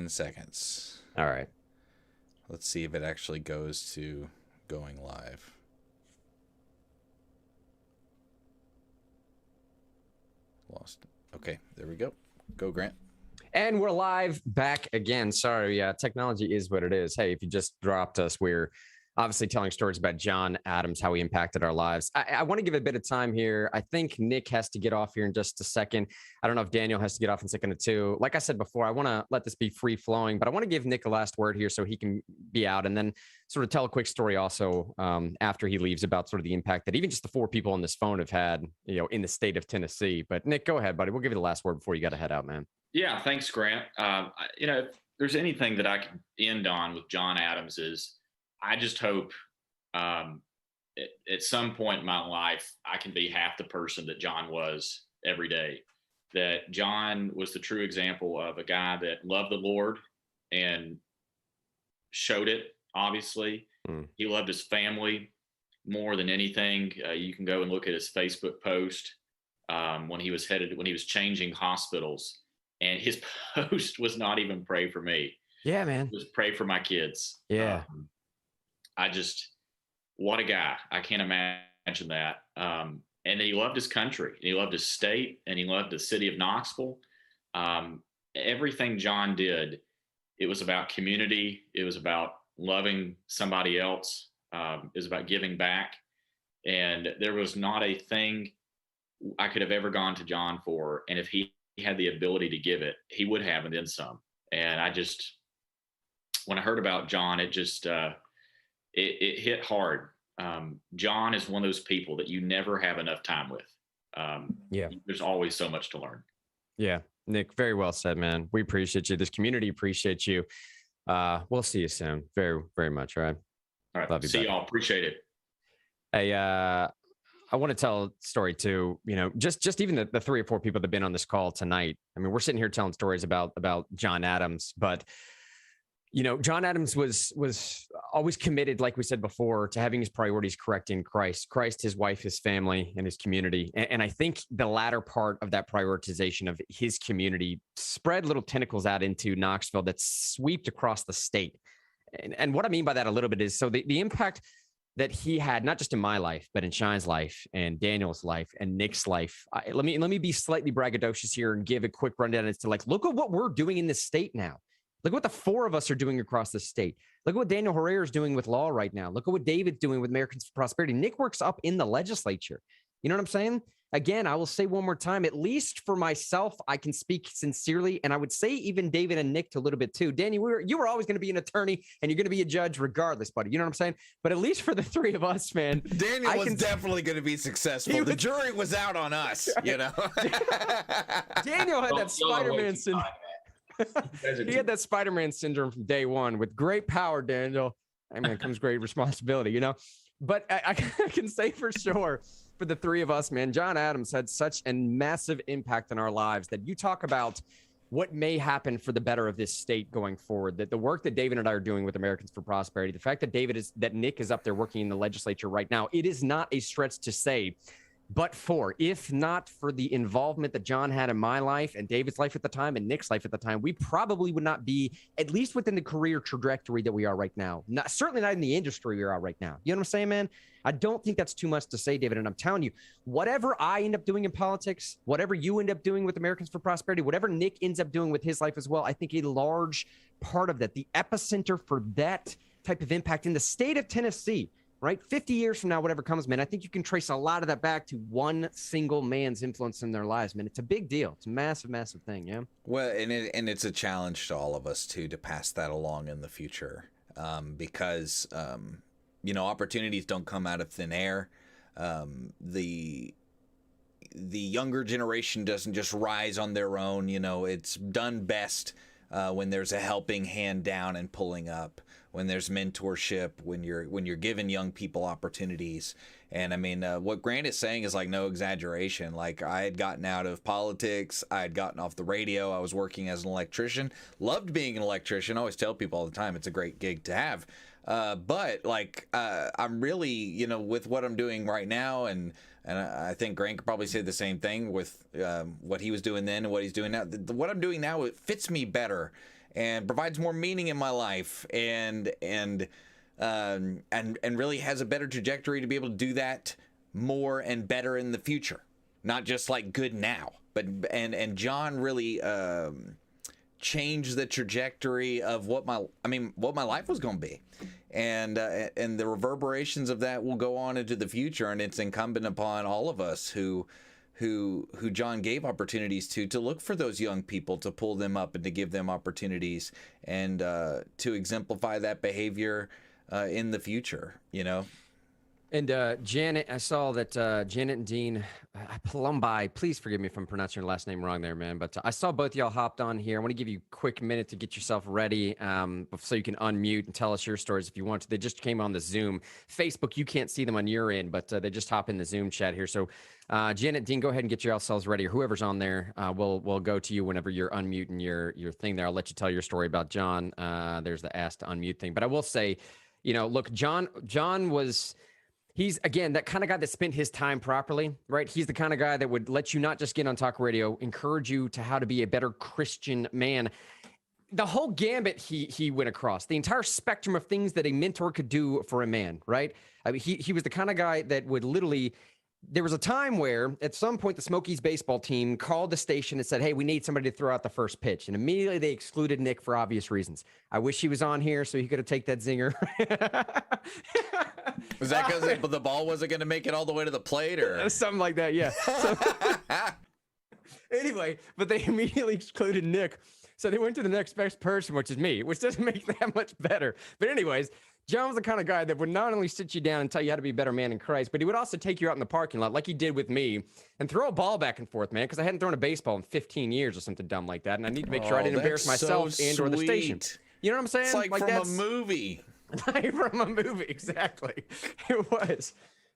seconds. All right. Let's see if it actually goes to going live. Lost. Okay, there we go. Go, Grant. And we're live back again. Sorry, technology is what it is. Hey, if you just dropped us, we're obviously telling stories about John Adams, how he impacted our lives. I want to give a bit of time here. I think Nick has to get off here in just a second. I don't know if Daniel has to get off in a second or two. Like I said before, I want to let this be free flowing, but I want to give Nick a last word here so he can be out and then sort of tell a quick story also after he leaves about sort of the impact that even just the four people on this phone have had, in the state of Tennessee. But Nick, go ahead, buddy. We'll give you the last word before you got to head out, man. Yeah, thanks, Grant. If there's anything that I can end on with John Adams is I just hope at some point in my life, I can be half the person that John was every day. That John was the true example of a guy that loved the Lord and showed it, obviously. He loved his family more than anything. You can go and look at his Facebook post when he was changing hospitals. And his post was not even pray for me. Yeah, man. It was pray for my kids. Yeah. What a guy. I can't imagine that. And he loved his country, and he loved his state, and he loved the city of Knoxville. Everything John did, it was about community. It was about loving somebody else. It was about giving back. And there was not a thing I could have ever gone to John for. And if he had the ability to give it, he would have, and then some. And when I heard about John, it just, it hit hard. John is one of those people that you never have enough time with. There's always so much to learn. Yeah. Nick, very well said, man. We appreciate you. This community appreciates you. We'll see you soon. Very, very much. All right. All right. Love you. See y'all. Appreciate it. Hey, I want to tell a story too, just even the 3 or 4 people that have been on this call tonight. I mean, we're sitting here telling stories about John Adams, but John Adams was always committed, like we said before, to having his priorities correct in Christ, his wife, his family, and his community. And I think the latter part of that prioritization of his community spread little tentacles out into Knoxville that swept across the state. And what I mean by that a little bit is, so the impact that he had, not just in my life, but in Shine's life and Daniel's life and Nick's life. Let me be slightly braggadocious here and give a quick rundown as to look at what we're doing in this state now. Look at what the 4 of us are doing across the state. Look at what Daniel Herrera is doing with law right now. Look at what David's doing with Americans for Prosperity. Nick works up in the legislature. You know what I'm saying? Again, I will say one more time, at least for myself, I can speak sincerely. And I would say even David and Nick to a little bit too. Danny, you were always going to be an attorney and you're going to be a judge regardless, buddy. You know what I'm saying? But at least for the 3 of us, man. Daniel was definitely going to be successful. The jury was out on us, Daniel had that Spider-Man syndrome. He had that Spider-Man syndrome from day one. With great power, Daniel, comes great responsibility, But I can say for sure, for the 3 of us, man, John Adams had such a massive impact on our lives that you talk about what may happen for the better of this state going forward, that the work that David and I are doing with Americans for Prosperity, the fact that Nick is up there working in the legislature right now, it is not a stretch to say, but if not for the involvement that John had in my life and David's life at the time and Nick's life at the time, we probably would not be at least within the career trajectory that we are right now. Certainly not in the industry we are right now. You know what I'm saying, man? I don't think that's too much to say, David. And I'm telling you, whatever I end up doing in politics, whatever you end up doing with Americans for Prosperity, whatever Nick ends up doing with his life as well, I think a large part of that, the epicenter for that type of impact in the state of Tennessee, right? 50 years from now, whatever comes, man, I think you can trace a lot of that back to one single man's influence in their lives, man. It's a big deal. It's a massive, massive thing, yeah? Well, and it's a challenge to all of us, too, to pass that along in the future because, opportunities don't come out of thin air. The younger generation doesn't just rise on their own. It's done best when there's a helping hand down and pulling up, when there's mentorship, when you're giving young people opportunities. And what Grant is saying is no exaggeration. I had gotten out of politics. I had gotten off the radio. I was working as an electrician. Loved being an electrician. I always tell people all the time, it's a great gig to have. But I'm really, with what I'm doing right now, and I think Grant could probably say the same thing with what he was doing then and what he's doing now. What I'm doing now, it fits me better. and provides more meaning in my life, and really has a better trajectory to be able to do that more and better in the future, not just like good now, but and John really changed the trajectory of what my life was going to be, and the reverberations of that will go on into the future, and it's incumbent upon all of us who John gave opportunities to look for those young people, to pull them up and to give them opportunities, and to exemplify that behavior in the future, you know. And Janet, I saw that Janet and Dean Palumbi, please forgive me if I'm pronouncing your last name wrong there, man. But I saw both y'all hopped on here. I want to give you a quick minute to get yourself ready so you can unmute and tell us your stories if you want to. They just came on the Zoom. Facebook, you can't see them on your end, but they just hop in the Zoom chat here. So Janet, Dean, go ahead and get yourselves ready, or whoever's on there. We'll go to you whenever you're unmuting your thing there. I'll let you tell your story about John. There's the ask to unmute thing. But I will say, you know, look, John was... He's, again, that kind of guy that spent his time properly, right? He's the kind of guy that would let you not just get on talk radio, encourage you to how to be a better Christian man. The whole gambit he went across, the entire spectrum of things that a mentor could do for a man, right? I mean, he was the kind of guy that would literally... There was a time where, at some point, the Smokies baseball team called the station and said, hey, we need somebody to throw out the first pitch. And immediately they excluded Nick for obvious reasons. I wish he was on here so he could have taken that zinger. Was that because the ball wasn't going to make it all the way to the plate, or something like that? Yeah. So, anyway, but they immediately excluded Nick. So they went to the next best person, which is me, which doesn't make that much better. But anyways, John was the kind of guy that would not only sit you down and tell you how to be a better man in Christ, but he would also take you out in the parking lot like he did with me and throw a ball back and forth, man, because I hadn't thrown a baseball in 15 years or something dumb like that. And I need to make sure I didn't embarrass myself and or the station. You know what I'm saying? It's like from a movie. Like from a movie, exactly. It was.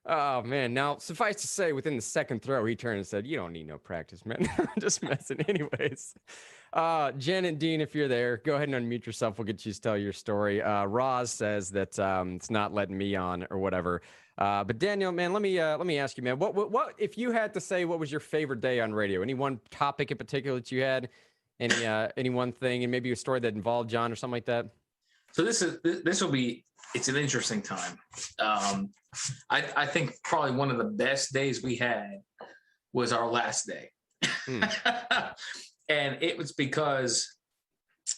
Oh, man. Now, suffice to say, within the second throw, he turned and said, you don't need no practice, man. I'm just messing anyways. Jen and Dean, if you're there, go ahead and unmute yourself. We'll get you to tell your story. Roz says that it's not letting me on or whatever. But Daniel, man, let me ask you, man, what if you had to say what was your favorite day on radio? Any one topic in particular that you had? Any one thing, and maybe a story that involved John or something like that? So it's an interesting time. I think probably one of the best days we had was our last day. And it was because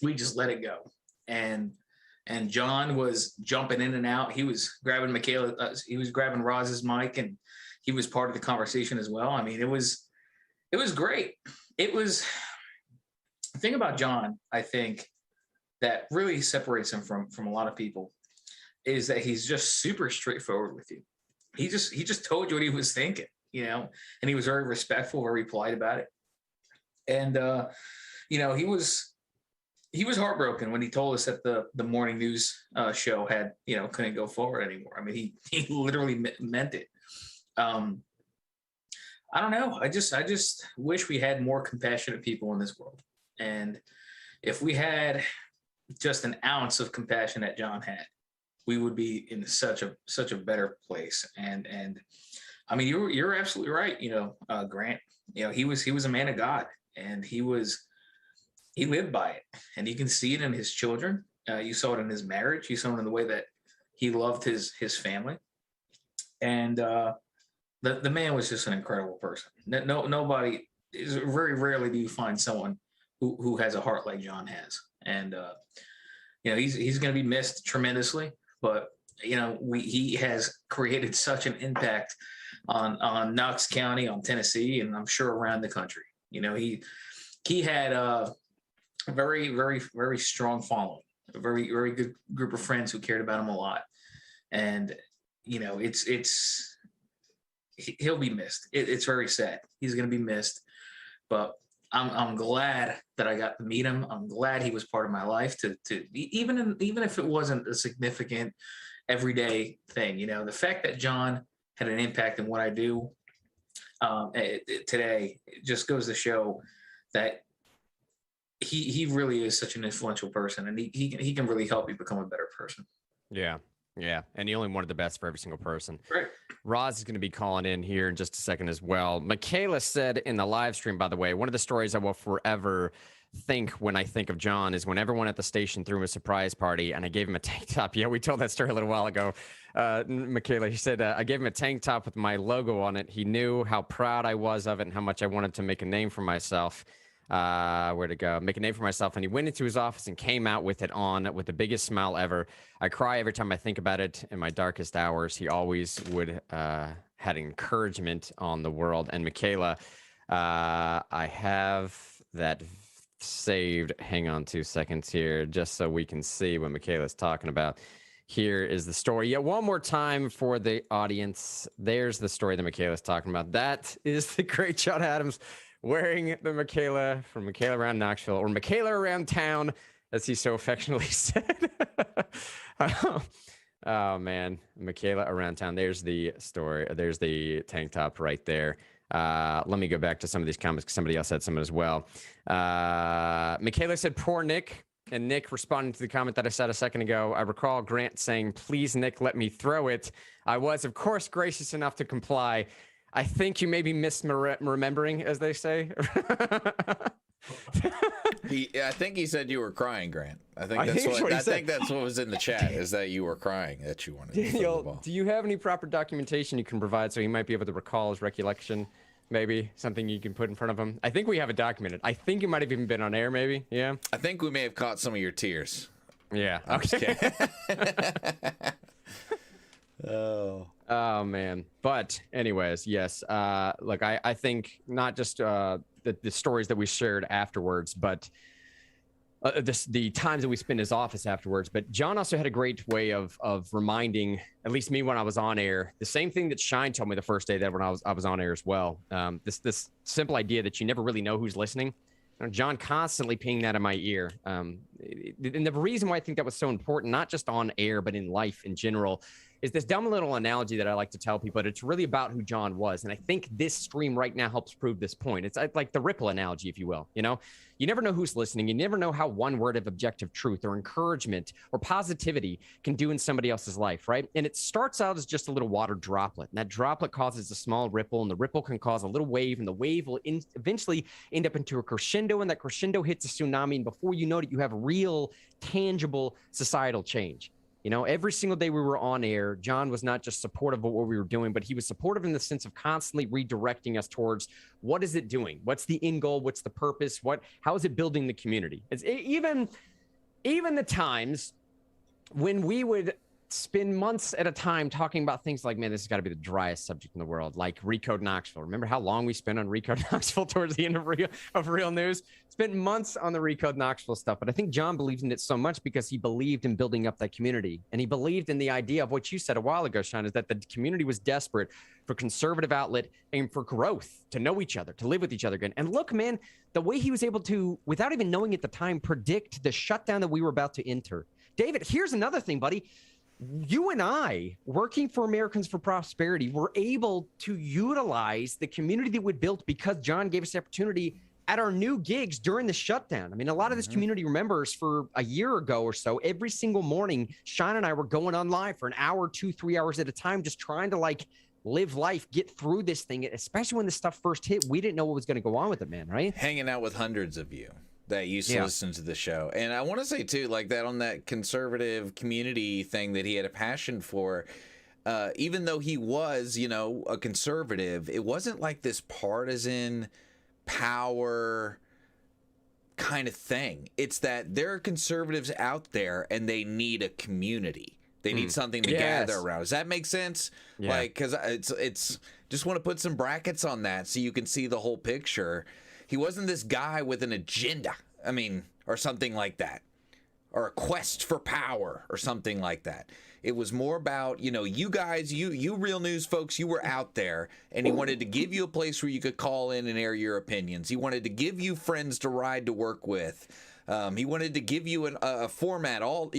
we just let it go. And John was jumping in and out. He was grabbing he was grabbing Roz's mic, and he was part of the conversation as well. I mean, it was great. It was the thing about John, I think, that really separates him from a lot of people is that he's just super straightforward with you. He just told you what he was thinking, you know, and he was very respectful, very polite about it. And, you know, he was heartbroken when he told us that the morning news show had, you know, couldn't go forward anymore. I mean, he literally meant it. I don't know. I just wish we had more compassionate people in this world. And if we had just an ounce of compassion that John had, we would be in such a better place. And I mean, you're absolutely right. You know, Grant, you know, he was a man of God, and he lived by it, and you can see it in his children. You saw it in his marriage. You saw it in the way that he loved his family. And the man was just an incredible person. Nobody is very rarely do you find someone who has a heart like John has. And, you know, he's going to be missed tremendously, but, you know, he has created such an impact on Knox County, on Tennessee, and I'm sure around the country. You know, he had a very, very, very strong following, a very, very good group of friends who cared about him a lot. And, you know, he'll be missed. It's very sad. He's going to be missed, but I'm glad that I got to meet him. I'm glad he was part of my life to even if it wasn't a significant everyday thing. You know, the fact that John had an impact in what I do today, it just goes to show that he really is such an influential person, and he can really help you become a better person. Yeah. Yeah, and he only wanted the best for every single person. Right. Roz is going to be calling in here in just a second as well. Michaela said in the live stream, by the way, one of the stories I will forever think when I think of John is when everyone at the station threw him a surprise party and I gave him a tank top. Yeah, we told that story a little while ago. Michaela, he said, I gave him a tank top with my logo on it. He knew how proud I was of it and how much I wanted to make a name for myself. Where to go? Make a name for myself. And he went into his office and came out with it on with the biggest smile ever. I cry every time I think about it in my darkest hours. He always would had encouragement on the world. And Michaela, I have that saved. Hang on 2 seconds here, just so we can see what Michaela's talking about. Here is the story. Yeah, one more time for the audience. There's the story that Michaela's talking about. That is the great John Adams wearing the Michaela from Michaela Around Knoxville, or Michaela Around Town, as he so affectionately said. Oh, man. Michaela Around Town. There's the story. There's the tank top right there. Let me go back to some of these comments because somebody else had some as well. Michaela said, poor Nick. And Nick responding to the comment that I said a second ago, I recall Grant saying, please, Nick, let me throw it. I was, of course, gracious enough to comply. I think you may be misremembering, as they say. I think he said you were crying, Grant. I think that's what was in the chat, is that you were crying, that you wanted to throw the ball. Do you have any proper documentation you can provide so he might be able to recall his recollection? Maybe something you can put in front of him. I think we have it documented. I think you might have even been on air, maybe. Yeah. I think we may have caught some of your tears. Yeah. I'm just kidding. Oh man. But anyways, yes. Look, I think not just the stories that we shared afterwards, but the times that we spent in his office afterwards. But John also had a great way of reminding, at least me when I was on air, the same thing that Shine told me the first day that when I was on air as well. This simple idea that you never really know who's listening. John constantly pinging that in my ear. And the reason why I think that was so important, not just on air, but in life in general, is this dumb little analogy that I like to tell people, but it's really about who John was. And I think this stream right now helps prove this point. It's like the ripple analogy, if you will. You know, you never know who's listening. You never know how one word of objective truth or encouragement or positivity can do in somebody else's life, right? And it starts out as just a little water droplet. And that droplet causes a small ripple, and the ripple can cause a little wave, and the wave will eventually end up into a crescendo, and that crescendo hits a tsunami. And before you know it, you have real, tangible societal change. You know, every single day we were on air, John was not just supportive of what we were doing, but he was supportive in the sense of constantly redirecting us towards what is it doing? What's the end goal? What's the purpose? How is it building the community? Even the times when we would spend months at a time talking about things like, man, this has got to be the driest subject in the world, like Recode Knoxville. Remember how long we spent on Recode Knoxville towards the end of Real News? Spent months on the Recode Knoxville stuff. But I think John believed in it so much because he believed in building up that community. And he believed in the idea of what you said a while ago, Sean, is that the community was desperate for conservative outlet and for growth, to know each other, to live with each other again. And look, man, the way he was able to, without even knowing at the time, predict the shutdown that we were about to enter. David, here's another thing, buddy. You and I, working for Americans for Prosperity, were able to utilize the community that we built because John gave us the opportunity at our new gigs during the shutdown. I mean, a lot of this community remembers for a year ago or so, every single morning, Sean and I were going on live for an hour, 2-3 hours at a time, just trying to live life, get through this thing, especially when this stuff first hit. We didn't know what was going to go on with it, man, right? Hanging out with hundreds of you that used to listen to the show. And I want to say too, like that on that conservative community thing that he had a passion for, even though he was, you know, a conservative, it wasn't like this partisan power kind of thing. It's that there are conservatives out there and they need a community. They need something to gather around. Does that make sense? Yeah. Like, because it's just want to put some brackets on that so you can see the whole picture. He wasn't this guy with an agenda, I mean, or something like that, or a quest for power or something like that. It was more about, you know, you guys, you Real News folks, you were out there, and he wanted to give you a place where you could call in and air your opinions. He wanted to give you friends to ride to work with. He wanted to give you a format all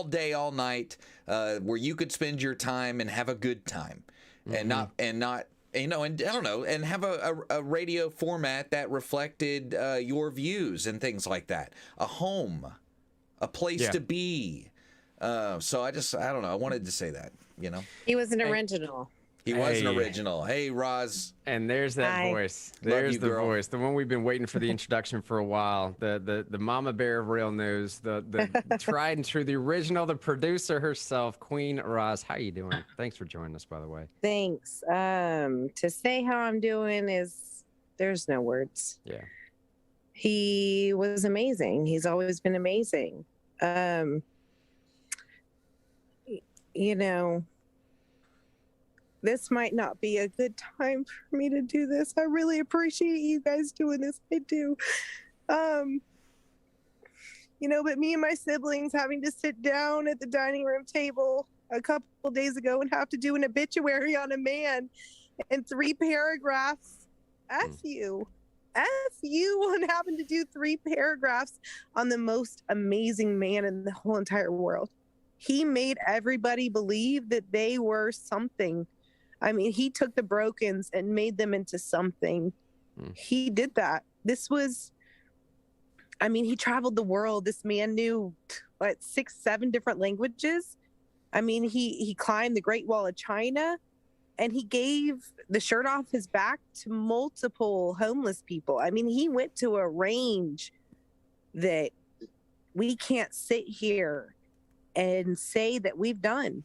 day, all night, where you could spend your time and have a good time, and not. You know, and I don't know, and have a radio format that reflected your views and things like that. A home, a place to be. So I don't know. I wanted to say that, you know. He was an original. He was an original. Hey, Roz. And there's that voice. There's the voice. The one we've been waiting for the introduction for a while. The mama bear of real news. The tried and true, the original, the producer herself, Queen Roz. How you doing? Thanks for joining us, by the way. Thanks. To say how I'm doing there's no words. Yeah. He was amazing. He's always been amazing. You know, this might not be a good time for me to do this. I really appreciate you guys doing this. I do. You know, but me and my siblings having to sit down at the dining room table a couple days ago and have to do an obituary on a man in 3 paragraphs. F you on having to do 3 paragraphs on the most amazing man in the whole entire world. He made everybody believe that they were something. I mean, he took the brokens and made them into something. He did that. He traveled the world. This man knew, 6, 7 different languages. I mean, he climbed the Great Wall of China, and he gave the shirt off his back to multiple homeless people. I mean, he went to a range that we can't sit here and say that we've done,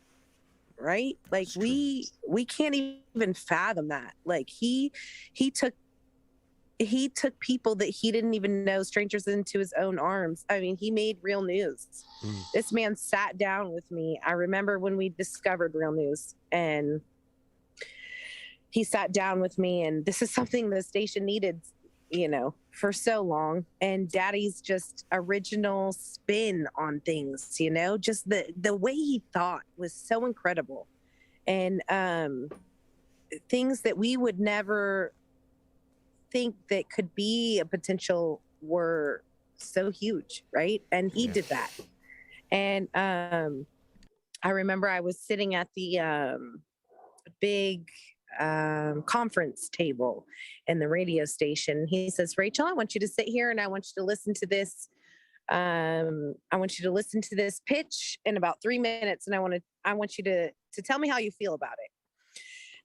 right? Like we can't even fathom that. Like he took people that he didn't even know, strangers, into his own arms. I mean, he made Real News. This man sat down with me. I remember when we discovered Real News, and he sat down with me, and this is something the station needed, you know, for so long. And Daddy's just original spin on things, you know, just the way he thought was so incredible. And things that we would never think that could be a potential were so huge, right? And he did that. And I remember I was sitting at the big conference table in the radio station. He says, Rachel, I want you to sit here and I want you to listen to this. I want you to listen to this pitch in about 3 minutes. And I want you to tell me how you feel about it.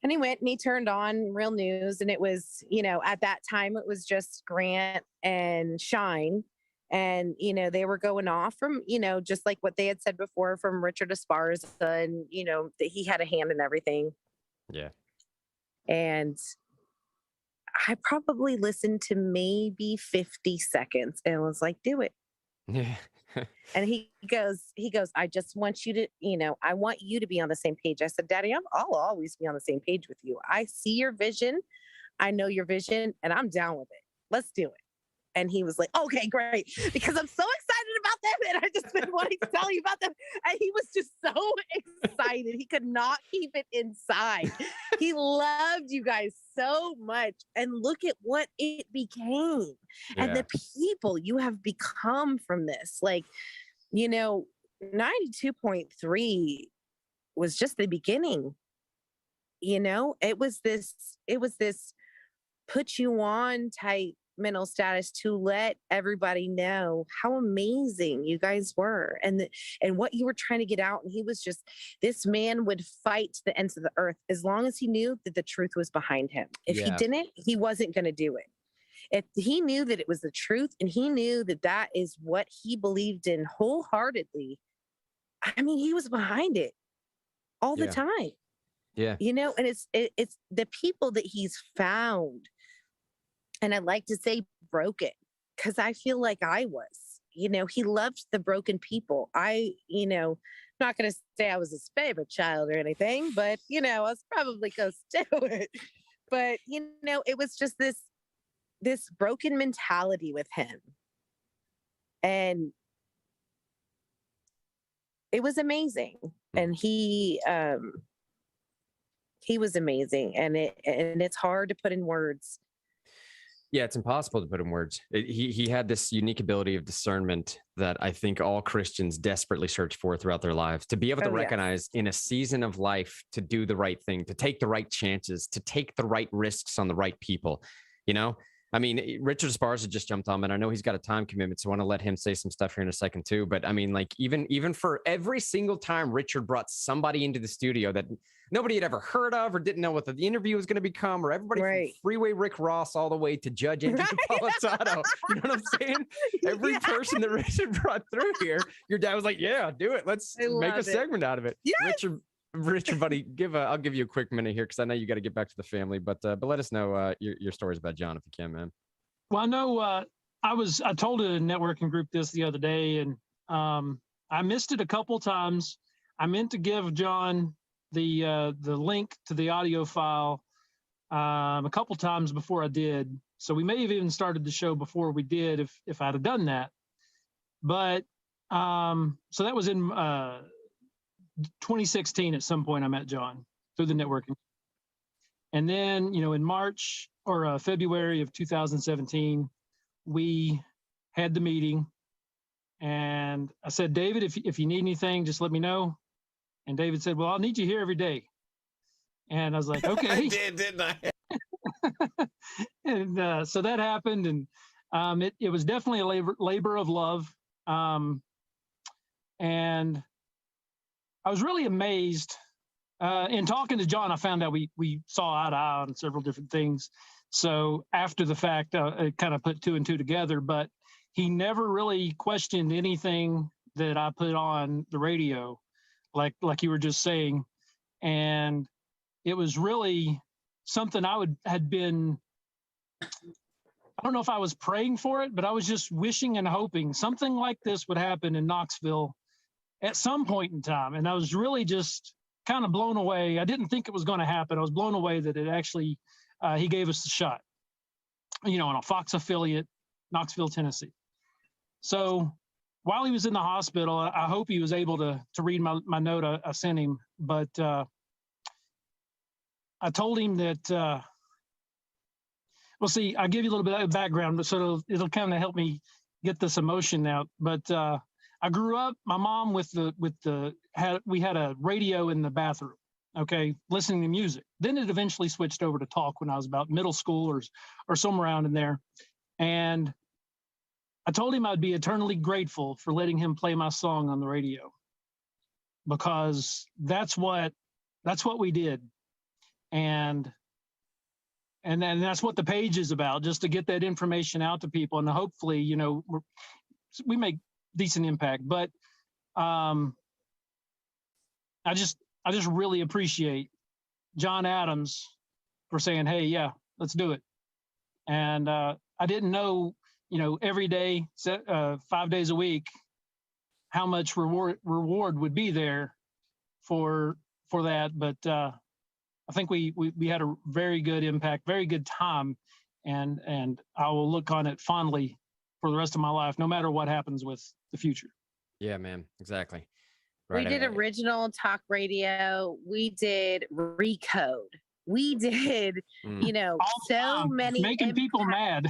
And he went and he turned on Real News, and it was, you know, at that time it was just Grant and Shine. And, you know, they were going off from, you know, just like what they had said before from Richard Esparza, and, you know, that he had a hand in everything. Yeah. And I probably listened to maybe 50 seconds and was like, do it. Yeah. And he goes, I just want you to, you know, I want you to be on the same page. I said, Daddy, I'll always be on the same page with you. I see your vision. I know your vision, and I'm down with it. Let's do it. And he was like, okay, great. Because I'm so excited about them. And I just been wanting to tell you about them. And he was just so excited. He could not keep it inside. He loved you guys so much. And look at what it became. Yeah. And the people you have become from this. Like, you know, 92.3 was just the beginning. You know, it was this put you on type mental status to let everybody know how amazing you guys were and what you were trying to get out. And he was just, this man would fight to the ends of the earth as long as he knew that the truth was behind him. If he didn't, he wasn't going to do it. If he knew that it was the truth and he knew that that is what he believed in wholeheartedly, I mean, he was behind it all the time. Yeah. You know, and it's the people that he's found. And I'd like to say broken, because I feel like I was, you know, he loved the broken people. You know, not going to say I was his favorite child or anything, but, you know, I was probably close to it. But, you know, it was just this broken mentality with him. And it was amazing. And he was amazing. And it's hard to put in words. Yeah, it's impossible to put in words. He had this unique ability of discernment that I think all Christians desperately search for throughout their lives, to be able to recognize in a season of life to do the right thing, to take the right chances, to take the right risks on the right people. You know, I mean, Richard Esparza just jumped on, and I know he's got a time commitment, so I want to let him say some stuff here in a second too. But I mean, like even for every single time Richard brought somebody into the studio that nobody had ever heard of or didn't know what the interview was going to become, or everybody from Freeway Rick Ross all the way to Judge Andrew Napolitano. You know what I'm saying? Every person that Richard brought through here, your dad was like, "Yeah, do it. Let's make a segment out of it." Yes! Richard, buddy, I'll give you a quick minute here because I know you got to get back to the family, but let us know your stories about John if you can, man. Well, I know I told a networking group this the other day, and I missed it a couple times. I meant to give John the link to the audio file a couple times before I did. So we may have even started the show before we did if I'd have done that. But so that was in 2016 at some point I met John through the networking. And then, in March or February of 2017, we had the meeting and I said, David, if you need anything, just let me know. And David said, well, I'll need you here every day. And I was like, okay. I did, didn't I? And so that happened. And it was definitely a labor of love. And I was really amazed. In talking to John, I found out we saw eye to eye on several different things. So after the fact, I kind of put two and two together, but he never really questioned anything that I put on the radio, like you were just saying. And it was really something I don't know if I was praying for it, but I was just wishing and hoping something like this would happen in Knoxville at some point in time. And I was really just kind of blown away. I didn't think it was going to happen. I was blown away that it actually, he gave us the shot, on a Fox affiliate, Knoxville, Tennessee. So while he was in the hospital, I hope he was able to read my note I sent him. But I told him that, well, see, I'll give you a little bit of background, but so it'll kind of help me get this emotion out. But I grew up, my mom we had a radio in the bathroom, okay, listening to music. Then it eventually switched over to talk when I was about middle school or somewhere around in there. And I told him I'd be eternally grateful for letting him play my song on the radio, because that's what we did. And then that's what the page is about, just to get that information out to people. And hopefully, we make decent impact. But I just really appreciate John Adams for saying, hey, yeah, let's do it. And I didn't know, every day, 5 days a week, how much reward would be there for that. But I think we had a very good impact, very good time, and I will look on it fondly for the rest of my life, no matter what happens with the future. Yeah, man, exactly. Right. We did original talk radio. We did Recode. We did, so many making people mad.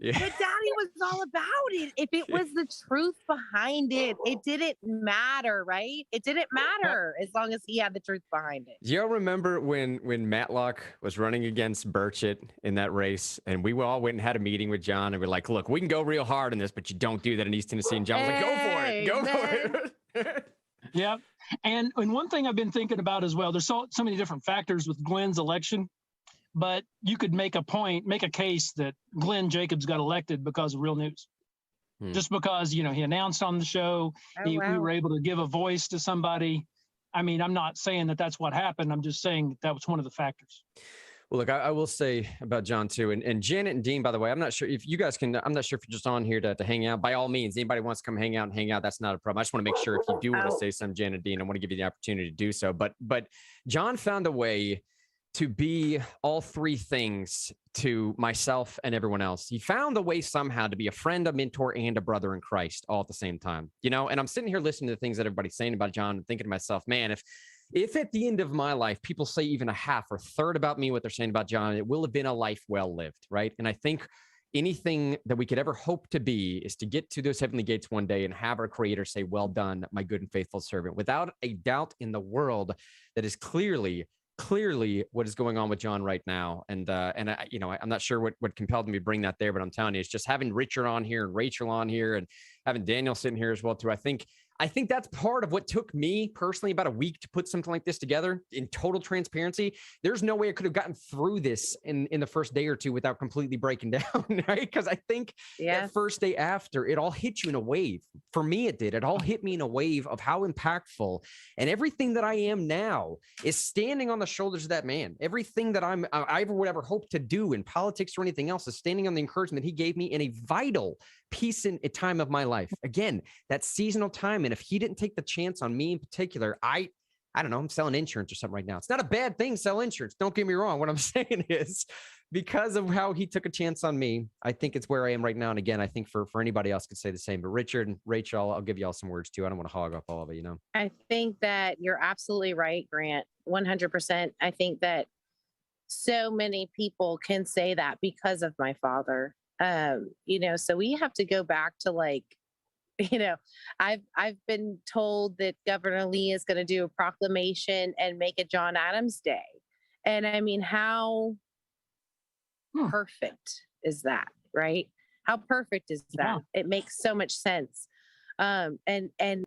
Yeah. But Daddy was all about it. If it was the truth behind it, it didn't matter, right? It didn't matter as long as he had the truth behind it. Do y'all remember when Matlock was running against Burchett in that race, and we all went and had a meeting with John, and we're like, look, we can go real hard in this, but you don't do that in East Tennessee. And John was like, go for it. Yeah. And one thing I've been thinking about as well, there's so many different factors with Glenn's election, but you could make a case that Glenn Jacobs got elected because of Real News. Just because, he announced on the show, we were able to give a voice to somebody. I mean, I'm not saying that that's what happened. I'm just saying that was one of the factors. Well, look, I will say about John too, and Janet and Dean, by the way, I'm not sure if you guys can, I'm not sure if you're just on here to hang out. By all means, anybody wants to come hang out, that's not a problem. I just want to make sure if you do want to say something, Janet and Dean, I want to give you the opportunity to do so. But John found a way to be all three things to myself and everyone else. He found a way somehow to be a friend, a mentor, and a brother in Christ all at the same time, and I'm sitting here listening to the things that everybody's saying about John and thinking to myself, man, if at the end of my life, people say even a half or third about me, what they're saying about John, it will have been a life well lived, right? And I think anything that we could ever hope to be is to get to those heavenly gates one day and have our Creator say, well done, my good and faithful servant, without a doubt in the world. That is clearly clearly what is going on with John right now. And I, I'm not sure what compelled me to bring that there, but I'm telling you, it's just having Richard on here and Rachel on here and having Daniel sitting here as well too. I think that's part of what took me personally about a week to put something like this together. In total transparency, there's no way I could have gotten through this in the first day or two without completely breaking down, right? Because I think that first day after, it all hit you in a wave. For me, it did. It all hit me in a wave of how impactful, and everything that I am now is standing on the shoulders of that man. Everything that I ever would ever hope to do in politics or anything else is standing on the encouragement he gave me in a vital piece in a time of my life. Again, that seasonal time. And if he didn't take the chance on me in particular, I don't know, I'm selling insurance or something right now. It's not a bad thing, sell insurance. Don't get me wrong. What I'm saying is, because of how he took a chance on me, I think it's where I am right now. And again, I think for anybody else could say the same, but Richard and Rachel, I'll give you all some words too. I don't want to hog up all of it, I think that you're absolutely right, Grant, 100%. I think that so many people can say that because of my father. So we have to go back to I've been told that Governor Lee is going to do a proclamation and make it John Adams Day. And I mean, how perfect is that, right? How perfect is that? Yeah. It makes so much sense. And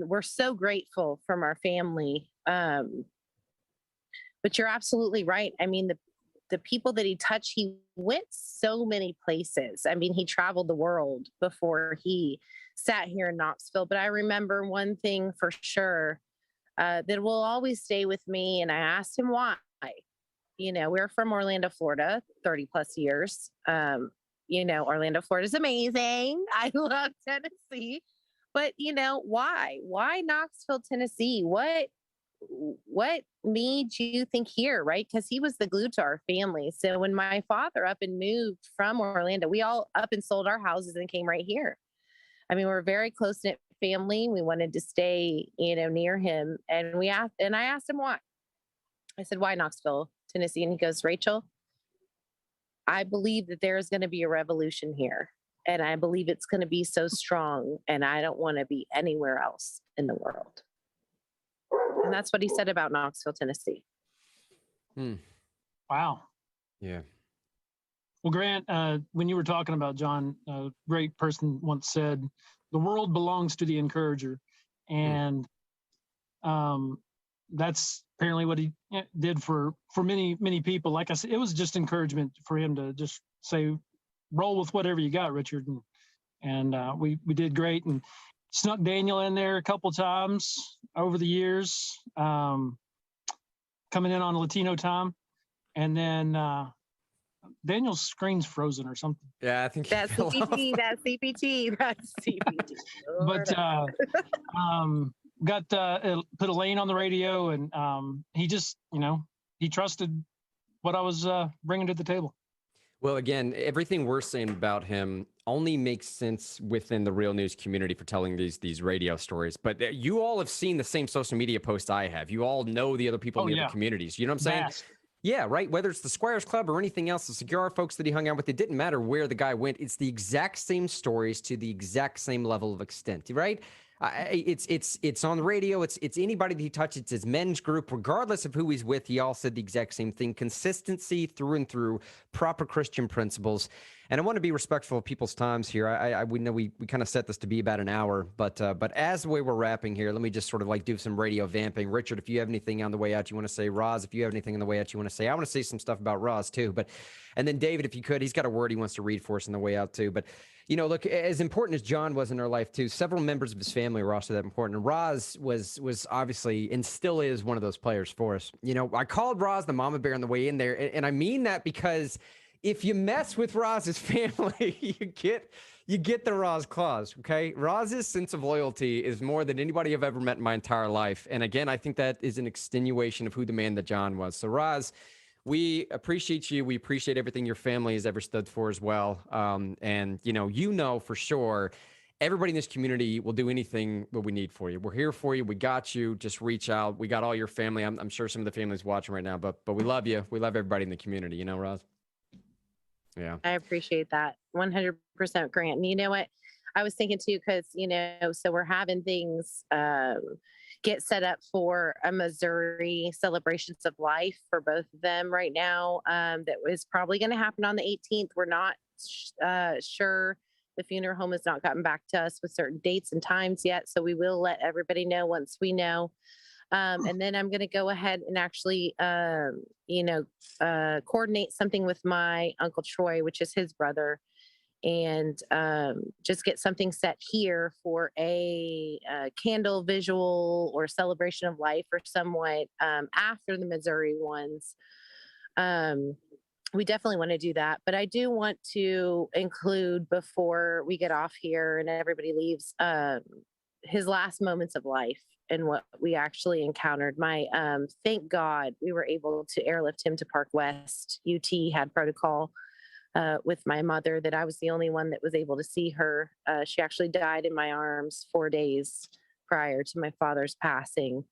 we're so grateful from our family. But you're absolutely right. I mean, the people that he touched, he went so many places. I mean, he traveled the world before he sat here in Knoxville. But I remember one thing for sure that will always stay with me. And I asked him why. We're from Orlando, Florida, 30 plus years. Orlando, Florida is amazing. I love Tennessee. But, why? Why Knoxville, Tennessee? What made you think here, right? Because he was the glue to our family. So when my father up and moved from Orlando, we all up and sold our houses and came right here. I mean, we're a very close-knit family. We wanted to stay, near him. And I asked him why. I said, why Knoxville, Tennessee? And he goes, Rachel, I believe that there is going to be a revolution here. And I believe it's going to be so strong. And I don't want to be anywhere else in the world. And that's what he said about Knoxville, Tennessee. Wow. Yeah. Well, Grant, when you were talking about John, a great person once said, the world belongs to the encourager. And that's apparently what he did for many, many people. Like I said, it was just encouragement for him to just say, roll with whatever you got, Richard. And we did great. And snuck Daniel in there a couple times over the years, coming in on Latino time. And then Daniel's screen's frozen or something. Yeah, I think that's CPT. That's CPT. That's CPT. But put Elaine on the radio, and he just, he trusted what I was bringing to the table. Well, again, everything we're saying about him only makes sense within the real news community for telling these radio stories. But you all have seen the same social media posts I have. You all know the other people in the other communities. You know what I'm saying? Mass. Yeah, right. Whether it's the Squires Club or anything else, the cigar folks that he hung out with, it didn't matter where the guy went. It's the exact same stories to the exact same level of extent, right? It's on the radio. It's anybody that he touches. It's his men's group, regardless of who he's with. He all said the exact same thing: consistency through and through, proper Christian principles. And I want to be respectful of people's times here. We know we kind of set this to be about an hour, but as the way we're wrapping here, let me just sort of do some radio vamping. Richard, if you have anything on the way out you want to say, Roz, if you have anything on the way out you want to say, I want to say some stuff about Roz too. And then David, if you could, he's got a word he wants to read for us on the way out too. But look, as important as John was in our life too, several members of his family were also that important. And Roz was obviously and still is one of those players for us. I called Roz the mama bear on the way in there, and I mean that because if you mess with Roz's family, you get the Roz clause, okay? Roz's sense of loyalty is more than anybody I've ever met in my entire life. And again, I think that is an extenuation of who the man that John was. So Roz, we appreciate you. We appreciate everything your family has ever stood for as well. And for sure, everybody in this community will do anything what we need for you. We're here for you. We got you. Just reach out. We got all your family. I'm sure some of the families watching right now, but we love you. We love everybody in the community, Roz? Yeah. I appreciate that 100%, Grant. And you know what? I was thinking too, because, so we're having things get set up for a Missouri Celebrations of Life for both of them right now. That is probably going to happen on the 18th. We're not sure. The funeral home has not gotten back to us with certain dates and times yet. So we will let everybody know once we know. And then I'm going to go ahead and actually, coordinate something with my Uncle Troy, which is his brother, and just get something set here for a candle visual or celebration of life or somewhat after the Missouri ones. We definitely want to do that, but I do want to include, before we get off here and everybody leaves, his last moments of life and what we actually encountered. Thank God we were able to airlift him to Park West. UT had protocol with my mother that I was the only one that was able to see her. She actually died in my arms 4 days prior to my father's passing.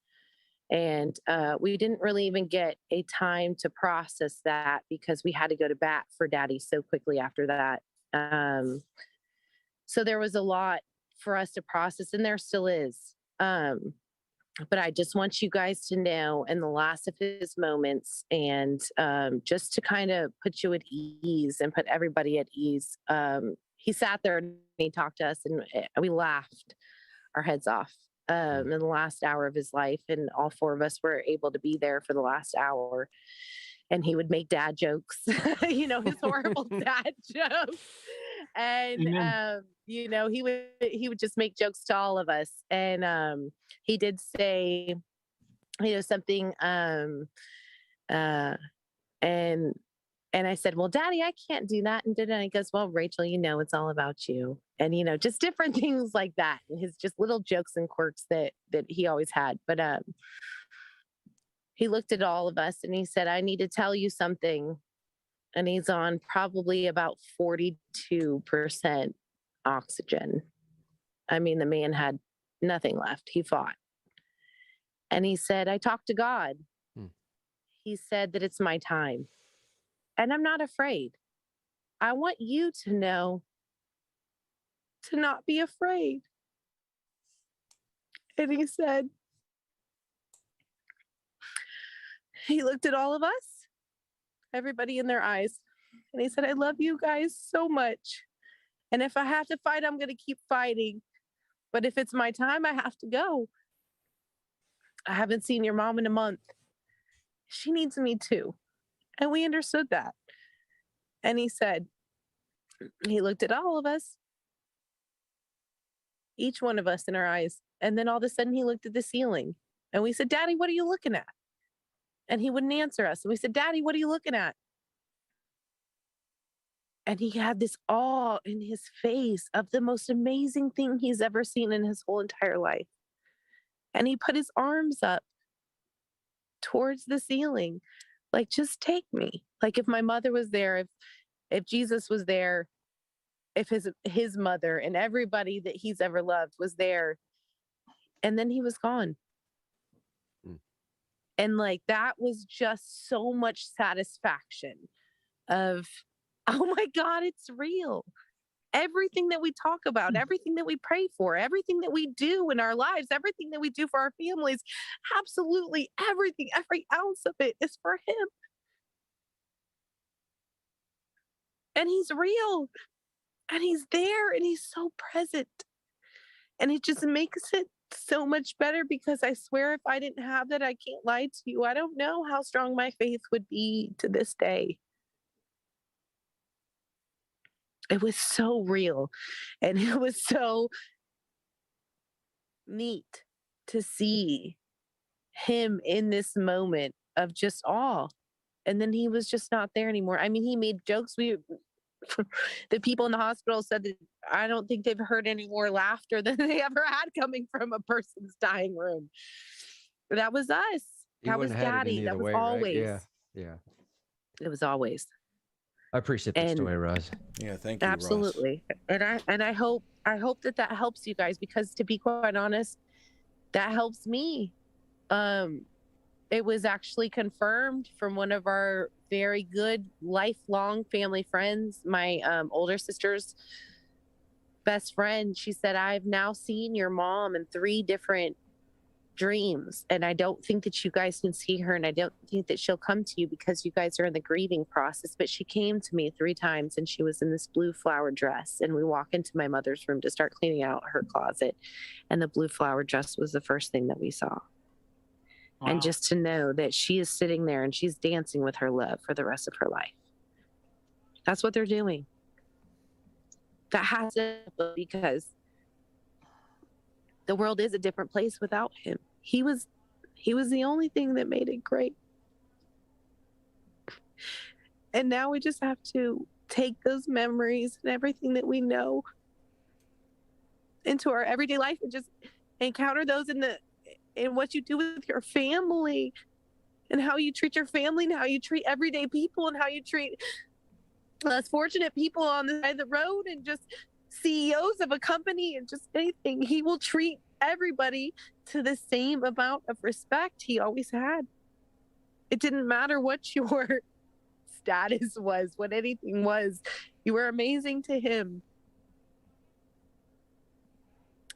And we didn't really even get a time to process that because we had to go to bat for Daddy so quickly after that. So there was a lot for us to process, and there still is. But I just want you guys to know in the last of his moments, and just to kind of put you at ease and put everybody at ease, he sat there and he talked to us, and we laughed our heads off in the last hour of his life. And all four of us were able to be there for the last hour. And he would make dad jokes, his horrible dad jokes. And, he would just make jokes to all of us. And he did say, something, and I said, well, Daddy, I can't do that. And he goes, well, Rachel, it's all about you. And, just different things like that. And his just little jokes and quirks that he always had. But he looked at all of us and he said, I need to tell you something. And he's on probably about 42% oxygen. I mean, the man had nothing left. He fought. And he said, I talked to God. He said that it's my time. And I'm not afraid. I want you to know to not be afraid. And he said, he looked at all of us, everybody in their eyes, and he said, I love you guys so much. And if I have to fight, I'm going to keep fighting. But if it's my time, I have to go. I haven't seen your mom in a month. She needs me too. And we understood that. And he said, he looked at all of us, each one of us in our eyes. And then all of a sudden he looked at the ceiling and we said, Daddy, what are you looking at? And he wouldn't answer us. And we said, Daddy, what are you looking at? And he had this awe in his face of the most amazing thing he's ever seen in his whole entire life. And he put his arms up towards the ceiling, like, just take me. Like, if my mother was there, if Jesus was there, if his mother and everybody that he's ever loved was there. And then he was gone. And like, that was just so much satisfaction of, oh my God, it's real. Everything that we talk about, everything that we pray for, everything that we do in our lives, everything that we do for our families, absolutely everything, every ounce of it is for him. And he's real. And he's there and he's so present. And it just makes it so much better, because I swear if I didn't have that, I can't lie to you, I don't know how strong my faith would be to this day. It was so real. And it was so neat to see him in this moment of just awe. And then he was just not there anymore. I mean, he made jokes. The people in the hospital said that I don't think they've heard any more laughter than they ever had coming from a person's dying room. That was us. That was Daddy. That was always. Right? Yeah. It was always. I appreciate that story, Roz. Yeah, thank you, absolutely. Roz. And I hope that helps you guys, because to be quite honest, that helps me. It was actually confirmed from one of our very good lifelong family friends, my older sister's best friend, she said, I've now seen your mom in 3 different dreams, and I don't think that you guys can see her, and I don't think that she'll come to you because you guys are in the grieving process. But she came to me 3 times, and she was in this blue flower dress, and we walk into my mother's room to start cleaning out her closet, and the blue flower dress was the first thing that we saw. Wow. And just to know that she is sitting there and she's dancing with her love for the rest of her life. That's what they're doing. That has to, because the world is a different place without him. He was the only thing that made it great. And now we just have to take those memories and everything that we know into our everyday life and just encounter those in what you do with your family and how you treat your family and how you treat everyday people and how you treat less fortunate people on the side of the road and just CEOs of a company and just anything. He will treat everybody to the same amount of respect he always had. It didn't matter what your status was, what anything was. You were amazing to him.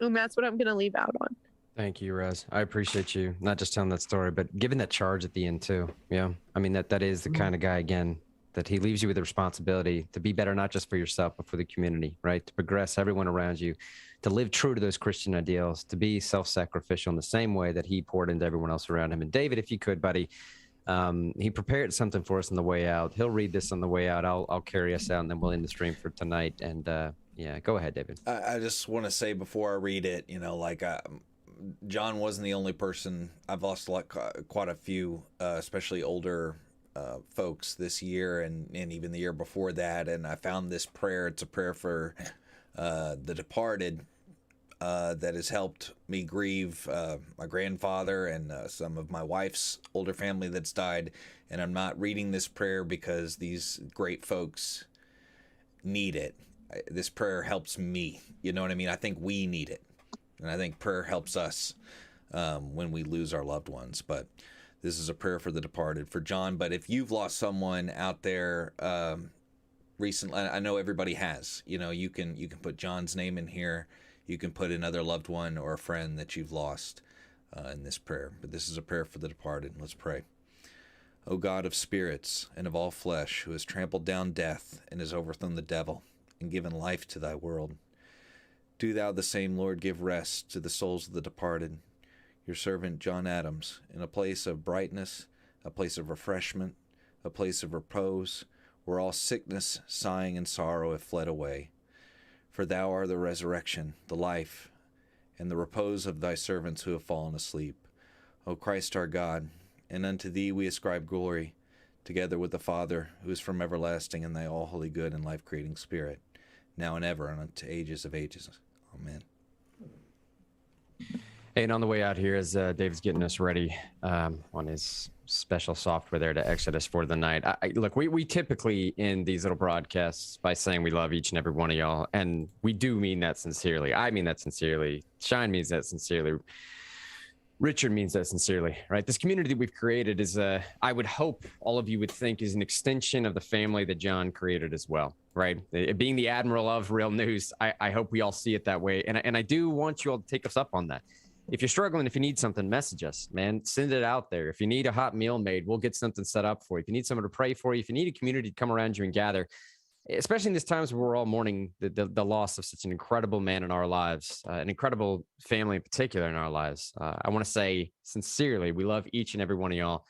And that's what I'm going to leave out on. Thank you, Rez. I appreciate you not just telling that story, but giving that charge at the end too. Yeah. I mean, that is the kind of guy, again, that he leaves you with the responsibility to be better, not just for yourself, but for the community, right? To progress everyone around you, to live true to those Christian ideals, to be self-sacrificial in the same way that he poured into everyone else around him. And David, if you could, buddy, he prepared something for us on the way out. He'll read this on the way out. I'll carry us out, and then we'll end the stream for tonight. And yeah, go ahead, David. I just want to say before I read it, John wasn't the only person. I've lost quite a few, especially older folks this year and even the year before that. And I found this prayer. It's a prayer for the departed that has helped me grieve my grandfather and some of my wife's older family that's died. And I'm not reading this prayer because these great folks need it. This prayer helps me. You know what I mean? I think we need it. And I think prayer helps us when we lose our loved ones. But this is a prayer for the departed, for John. But if you've lost someone out there recently, I know everybody has. You can put John's name in here. You can put another loved one or a friend that you've lost in this prayer. But this is a prayer for the departed. Let's pray. O God of spirits and of all flesh, who has trampled down death and has overthrown the devil and given life to thy world, do thou the same, Lord, give rest to the souls of the departed, your servant John Adams, in a place of brightness, a place of refreshment, a place of repose, where all sickness, sighing, and sorrow have fled away. For thou art the resurrection, the life, and the repose of thy servants who have fallen asleep. O Christ our God, and unto thee we ascribe glory, together with the Father, who is from everlasting, and thy all-holy good and life-creating Spirit, now and ever, and unto ages of ages. Amen. Hey, and on the way out here, as Dave's getting us ready on his special software there to exit us for the night. Look, we typically end these little broadcasts by saying we love each and every one of y'all, and we do mean that sincerely. I mean that sincerely. Shine means that sincerely. Richard means that sincerely, right? This community that we've created is, I would hope all of you would think, is an extension of the family that John created as well, right? Being the admiral of Real News, I hope we all see it that way. And I do want you all to take us up on that. If you're struggling, if you need something, message us, man. Send it out there. If you need a hot meal made, we'll get something set up for you. If you need someone to pray for you, if you need a community to come around you and gather, especially in these times where we're all mourning the loss of such an incredible man in our lives, an incredible family in particular in our lives. I want to say sincerely, we love each and every one of y'all.